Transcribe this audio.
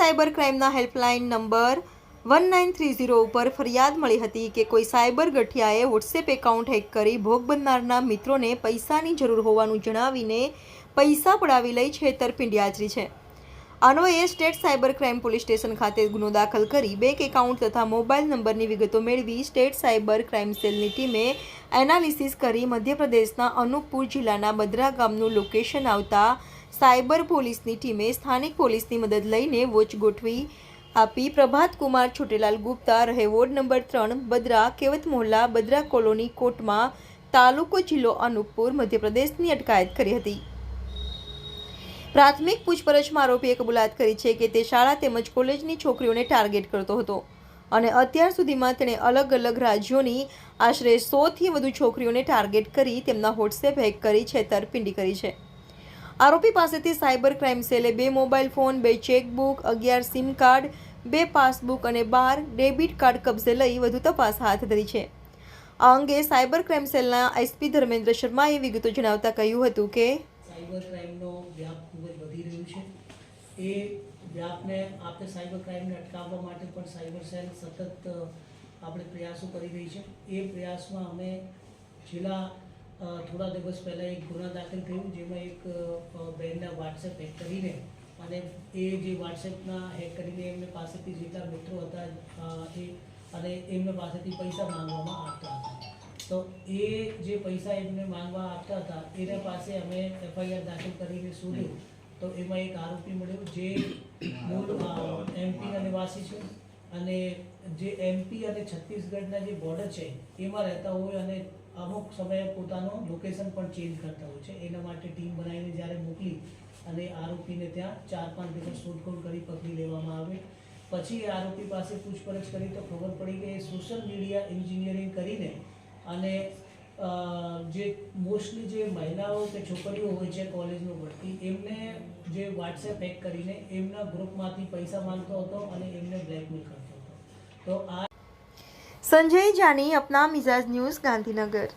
Cyber ક્રાઇમના helpline number 1930 ઉપર ફરિયાદ મળી હતી કે કોઈ સાયબર ગઠિયાએ વોટ્સએપ એકાઉન્ટ હેક કરી ભોગ બનનારના મિત્રોને પૈસાની જરૂર હોવાનું જણાવીને પૈસા પડાવી લઈ છેતરપિંડી આચરી છે। અન્વયે state cyber crime police station ખાતે ગુનો દાખલ કરી બેંક એકાઉન્ટ તથા મોબાઈલ નંબરની વિગતો મેળવી સ્ટેટ સાયબર ક્રાઇમ સેલની ટીમે એનાલિસિસ કરી મધ્યપ્રદેશના અનૂપપુર જિલ્લાના બદ્રા ગામનું લોકેશન આવતા સાયબર પોલીસની ટીમે સ્થાનિક પોલીસની મદદ લઈને વોચ ગોઠવી આપી પ્રભાતકુમાર છોટેલાલ ગુપ્તા રહે વોર્ડ નંબર 3 બદ્રા કેવત મોહલ્લા બદ્રા કોલોની કોટમાં તાલુકો જિલ્લો અનૂપપુર મધ્યપ્રદેશની અટકાયત કરી હતી। પ્રાથમિક પૂછપરછમાં આરોપીએ કબૂલાત કરી છે કે તે શાળા તેમજ કોલેજની છોકરીઓને ટાર્ગેટ કરતો હતો અને અત્યાર સુધીમાં તેણે અલગ અલગ રાજ્યોની આશરે 100થી વધુ છોકરીઓને ટાર્ગેટ કરી તેમના વોટ્સએપ હેક કરી છેતરપિંડી કરી છે। આરોપી પાસેથી સાયબર ક્રાઇમ સેલે 2 mobile phone, 2 chequebook, 11 SIM card, 2 passbook અને 12 ડેબિટ કાર્ડ કબજે લઈ વધુ તપાસ હાથ ધરી છે। આ અંગે સાયબર ક્રાઇમ સેલના એસપી ધર્મેન્દ્ર શર્માએ વિગતો જણાવતા કહ્યું હતું કે સાયબર ક્રાઇમનો વ્યાપ ખૂબ જ વધી રહ્યું છે। એ વ્યાપને આપણે સાયબર ક્રાઇમને અટકાવવા માટે પણ સાયબર સેલ સતત આપણે પ્રયાસો કરી રહી છે। એ પ્રયાસમાં અમે છેલ્લા થોડા દિવસ પહેલાં એક ગુનો દાખલ કર્યું જેમાં એક બહેનના વોટ્સએપ હેક કરીને અને એ જે વોટ્સએપના હેક કરીને એમને પાસેથી જેટલા મિત્રો હતા અને એમને પાસેથી પૈસા માંગવામાં આવતા હતા। તો એ જે પૈસા એમને માંગવા આપતા હતા એના પાસે અમે એફઆઈઆર દાખલ કરીને શોધ્યું તો એમાં એક આરોપી મળ્યો જે મૂળ એમપીના નિવાસી છે અને જે એમપી અને છત્તીસગઢના જે બોર્ડર છે એમાં રહેતા હોય અને અમુક સમયે પોતાનું લોકેશન પણ ચેન્જ કરતા હોય છે। એના માટે ટીમ બનાવીને જ્યારે મોકલી અને આરોપીને ત્યાં 4-5 દિવસ શોધખોળ કરી પકડી લેવામાં આવે પછી આરોપી પાસે પૂછપરછ કરી તો ખબર પડી કે સોશિયલ મીડિયા એન્જિનિયરિંગ કરીને અને જે મોસ્ટલી જે મહિલાઓ કે છોકરીઓ હોય છે કોલેજમાં ભણતી એમને જે વોટ્સએપ હેક કરીને એમના ગ્રુપમાંથી પૈસા માંગતો હતો અને એમને બ્લેકમેલ કરતો હતો। તો આ સંજય જાની, अपना मिजाज न्यूज़, गांधीनगर।